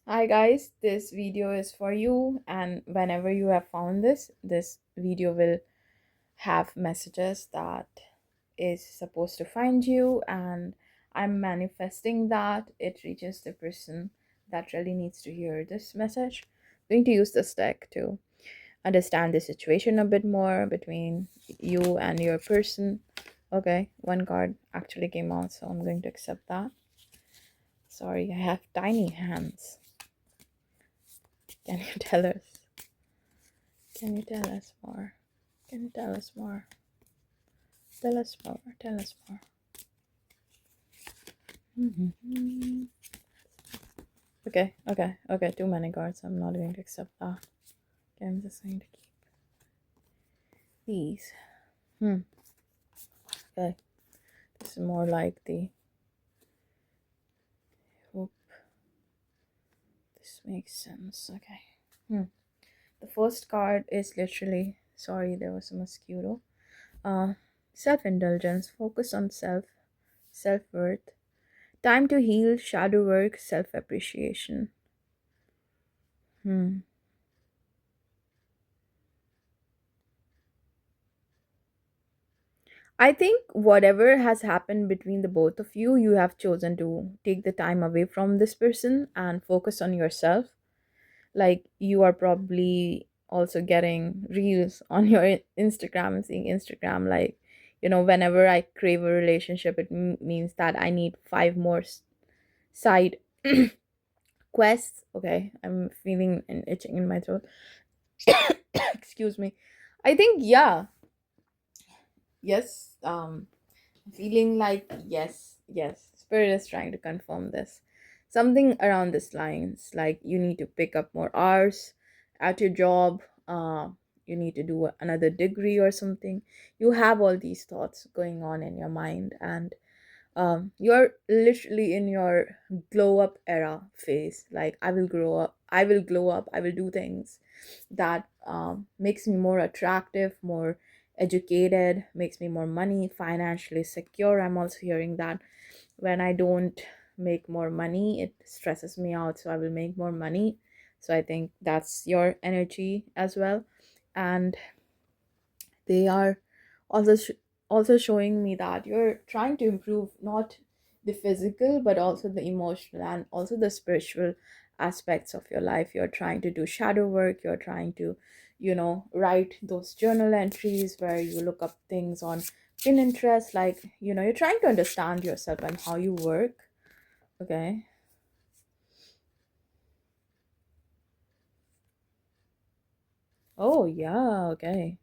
Hi guys, this video is for you, and whenever you have found this video will have messages that is supposed to find you, and I'm manifesting that it reaches the person that really needs to hear this message. I'm going to use this deck to understand the situation a bit more between you and your person. Okay, one card actually came out, so I'm going to accept that. Sorry, I have tiny hands. Can you tell us? Can you tell us more? Can you tell us more? Tell us more. Tell us more. Okay. Too many cards. I'm not going to accept that. Okay, I'm just going to keep these. Okay. This is more like the. Hope this makes sense. Okay. The first card is literally. Sorry, there was a mosquito. Self-indulgence. Focus on self-worth. Time to heal, shadow work, self-appreciation. I think whatever has happened between the both of you, you have chosen to take the time away from this person and focus on yourself. Like you are probably also getting reels on your Instagram and seeing Instagram, like, whenever I crave a relationship, it means that I need five more side quests. Okay, I'm feeling an itching in my throat. Excuse me. I think, yeah, yes, feeling like yes, spirit is trying to confirm this. Something around this lines, like you need to pick up more hours at your job, you need to do another degree or something. You have all these thoughts going on in your mind, and you're literally in your glow up era phase. Like, I will grow up, I will glow up, I will do things that makes me more attractive, more educated, makes me more money, financially secure. I'm also hearing that when I don't make more money, it stresses me out, so I will make more money. So I think that's your energy as well. And they are also also showing me that you're trying to improve not the physical but also the emotional and also the spiritual aspects of your life. You're trying to do shadow work, you're trying to write those journal entries where you look up things on Pinterest, like, you're trying to understand yourself and how you work. Okay. Oh yeah, okay.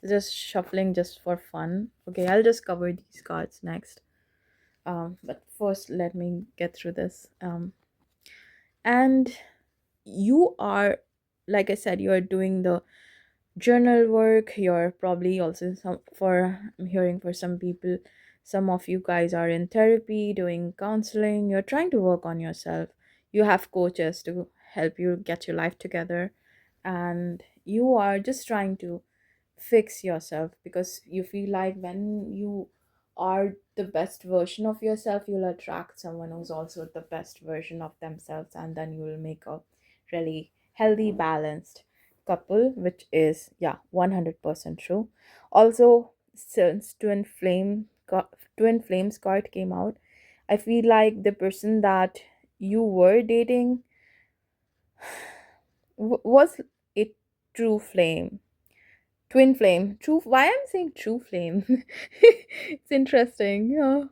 Just shuffling just for fun. Okay, I'll just cover these cards next. But first let me get through this. And you are, like I said, you're doing the journal work. You're probably also, some for I'm hearing, for some people, some of you guys are in therapy, doing counseling. You're trying to work on yourself. You have coaches to help you get your life together, and you are just trying to fix yourself because you feel like when you are the best version of yourself, you'll attract someone who's also the best version of themselves, and then you will make a really healthy, balanced couple, which is, yeah, 100% true. Also, since twin flames card came out, I feel like the person that you were dating was a true flame. Twin flame. True. Why I'm saying true flame? It's interesting. Yeah.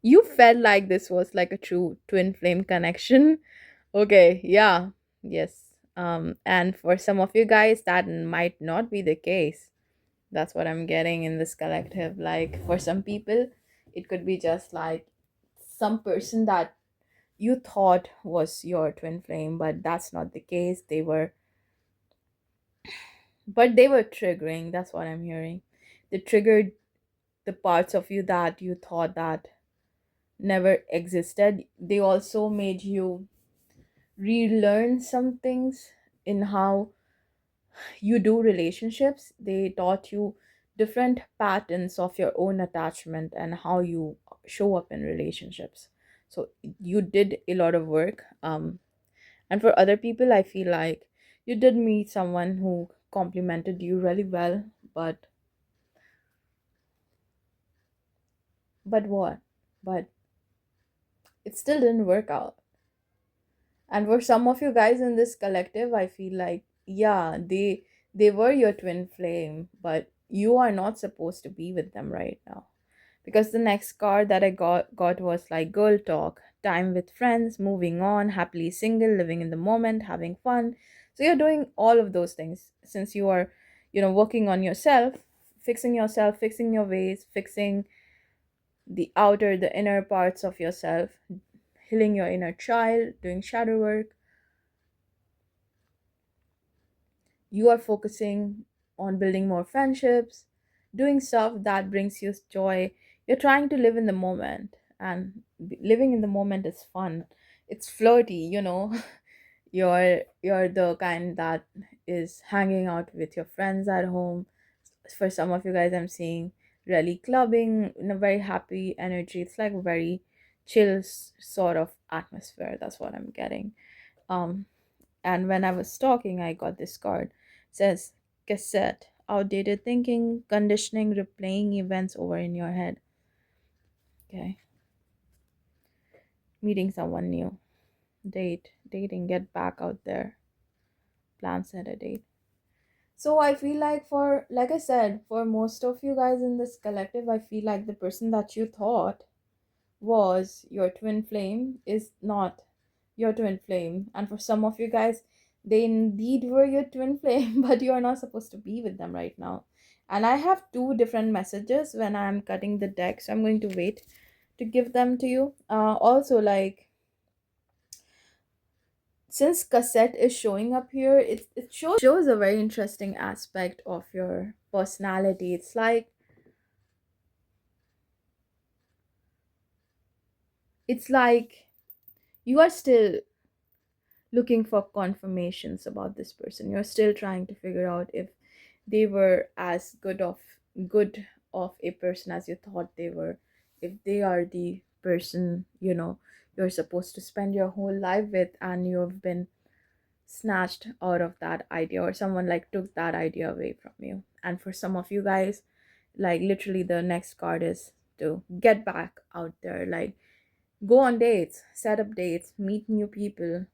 You felt like this was like a true twin flame connection. Okay. Yeah. Yes. And for some of you guys, that might not be the case. That's what I'm getting in this collective. Like, for some people, it could be just like some person that you thought was your twin flame, but that's not the case. They were triggering. That's what I'm hearing. They triggered the parts of you that you thought that never existed. They also made you relearn some things in how you do relationships. They taught you different patterns of your own attachment and how you show up in relationships. So you did a lot of work. And for other people, I feel like you did meet someone who complimented you really well, but what? But it still didn't work out. And for some of you guys in this collective, I feel like, yeah, they were your twin flame, but you are not supposed to be with them right now. Because the next card that I got was like girl talk, time with friends, moving on, happily single, living in the moment, having fun. So you're doing all of those things since you are, working on yourself, fixing your ways, fixing the inner parts of yourself, healing your inner child, doing shadow work. You are focusing on building more friendships, doing stuff that brings you joy. You're trying to live in the moment, and living in the moment is fun. It's flirty. You're the kind that is hanging out with your friends at home. For some of you guys, I'm seeing really clubbing in a very happy energy. It's like a very chill sort of atmosphere. That's what I'm getting. um and when I was talking, I got this card. It says cassette, outdated thinking, conditioning, replaying events over in your head. Okay. Meeting someone new. Dating, get back out there. Plan set a date. So I feel like, for like I said, for most of you guys in this collective, I feel like the person that you thought was your twin flame is not your twin flame. And for some of you guys, they indeed were your twin flame, but you are not supposed to be with them right now. And I have two different messages when I'm cutting the deck, so I'm going to wait to give them to you. Also, like, since cassette is showing up here, it shows a very interesting aspect of your personality. It's like you are still looking for confirmations about this person. You're still trying to figure out if they were as good of a person as you thought they were, if they are the person you're supposed to spend your whole life with, and you've been snatched out of that idea, or someone like took that idea away from you. And for some of you guys, like, literally the next card is to get back out there, like, go on dates, set up dates, meet new people.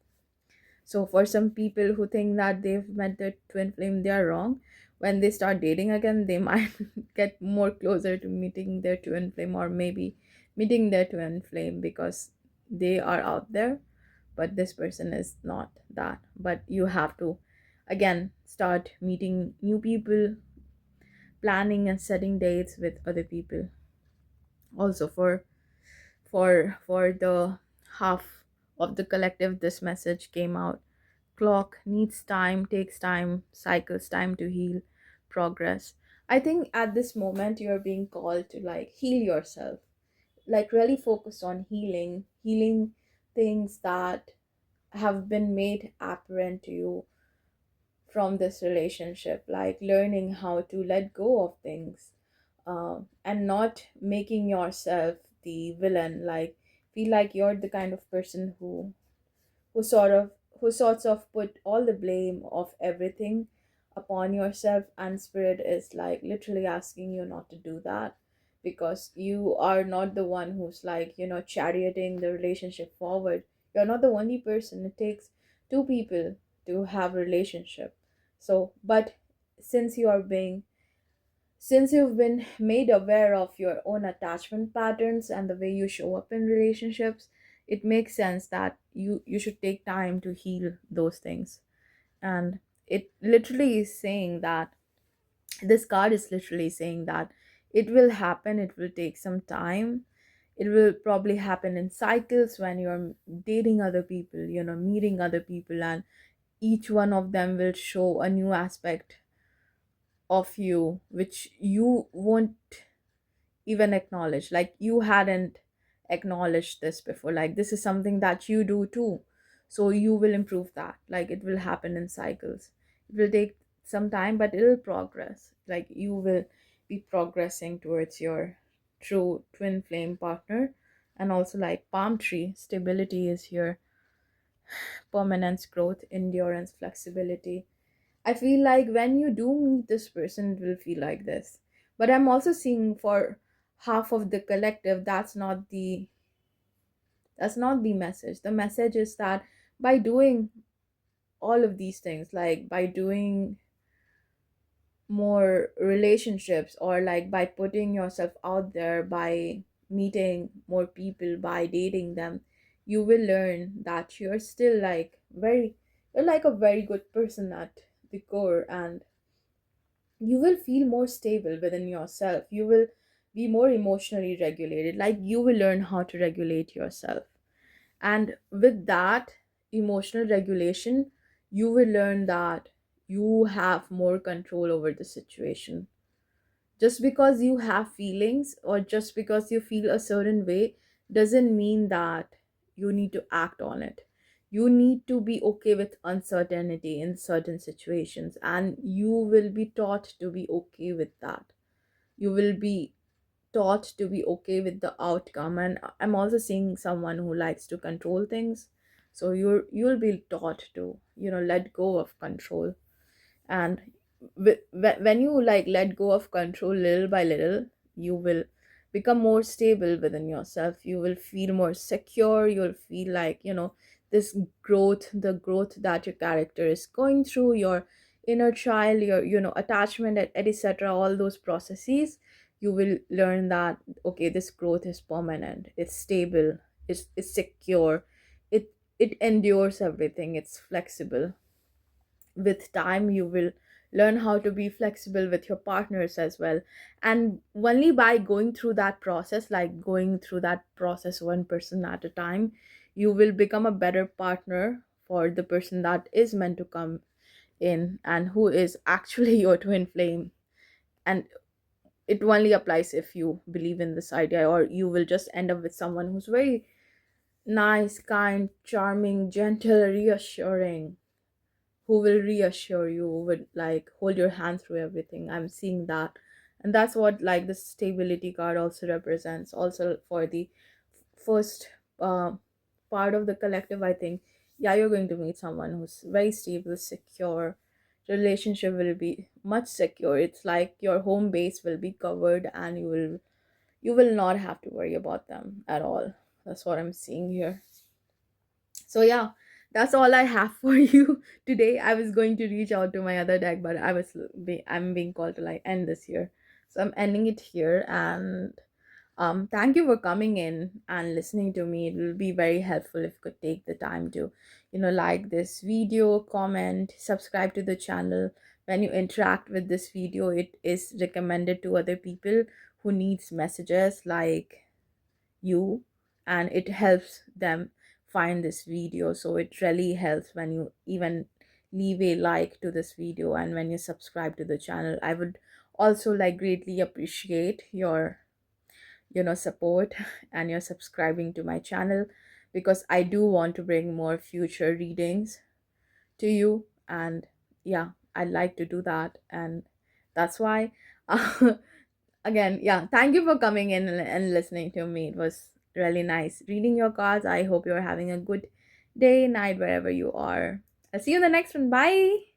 So for some people who think that they've met their twin flame, they are wrong. When they start dating again, they might get more closer to meeting their twin flame, or maybe meeting their twin flame, because they are out there, but this person is not that. But you have to, again, start meeting new people, planning and setting dates with other people. Also, for the half of the collective, this message came out. Clock needs time, takes time, cycles time to heal, progress. I think at this moment you're being called to, like, heal yourself, like really focus on healing things that have been made apparent to you from this relationship, like learning how to let go of things, and not making yourself the villain. Like, feel like you're the kind of person who sort of who sorts of put all the blame of everything upon yourself, and spirit is like literally asking you not to do that, because you are not the one who's, like, charioting the relationship forward. You're not the only person. It takes two people to have a relationship. So, but since you are being since you've been made aware of your own attachment patterns and the way you show up in relationships, it makes sense that you should take time to heal those things. And it literally is saying that, this card is literally saying that it will happen, it will take some time. It will probably happen in cycles, when you're dating other people, meeting other people, and each one of them will show a new aspect of you which you won't even acknowledge, like you hadn't acknowledged this before. Like, this is something that you do too, so you will improve that. Like, it will happen in cycles. It will take some time, but it'll progress. Like, you will be progressing towards your true twin flame partner. And also like palm tree, stability is here, permanence, growth, endurance, flexibility. I feel like when you do meet this person, it will feel like this. But I'm also seeing for half of the collective, that's not the message. The message is that by doing all of these things, like by doing more relationships, or like by putting yourself out there, by meeting more people, by dating them, you will learn that you're still like you're like a very good person at the core, and you will feel more stable within yourself. You will be more emotionally regulated, like you will learn how to regulate yourself. And with that emotional regulation, you will learn that you have more control over the situation. Just because you have feelings, or just because you feel a certain way, doesn't mean that you need to act on it. You need to be okay with uncertainty in certain situations, and you will be taught to be okay with that. You will be taught to be okay with the outcome. And I'm also seeing someone who likes to control things, so you'll be taught to, let go of control. And when you like let go of control little by little, you will become more stable within yourself. You will feel more secure. You'll feel like, this growth, the growth that your character is going through, your inner child, your, attachment, etc., all those processes, you will learn that, okay, this growth is permanent, it's stable, it's secure, it endures everything, it's flexible. With time, you will learn how to be flexible with your partners as well. And only by going through that process, like going through that process one person at a time, you will become a better partner for the person that is meant to come in, and who is actually your twin flame. And it only applies if you believe in this idea, or you will just end up with someone who's very nice, kind, charming, gentle, reassuring, who will reassure you, who would like hold your hand through everything. I'm seeing that. And that's what like the stability card also represents. Also for the first uh, part of the collective, I think, yeah, you're going to meet someone who's very stable, secure. Relationship will be much secure. It's like your home base will be covered, and you will not have to worry about them at all. That's what I'm seeing here. So yeah, that's all I have for you today. I was going to reach out to my other deck, but I'm being called to like end this here. So I'm ending it here. And thank you for coming in and listening to me. It will be very helpful if you could take the time to, like this video, comment, subscribe to the channel. When you interact with this video, it is recommended to other people who needs messages like you, and it helps them find this video. So it really helps when you even leave a like to this video, and when you subscribe to the channel. I would also like greatly appreciate your, support and your subscribing to my channel, because I do want to bring more future readings to you. And yeah, I'd like to do that. And that's why again, yeah, thank you for coming in and listening to me. It was really nice reading your cards. I hope you're having a good day, night, wherever you are. I'll see you in the next one. Bye.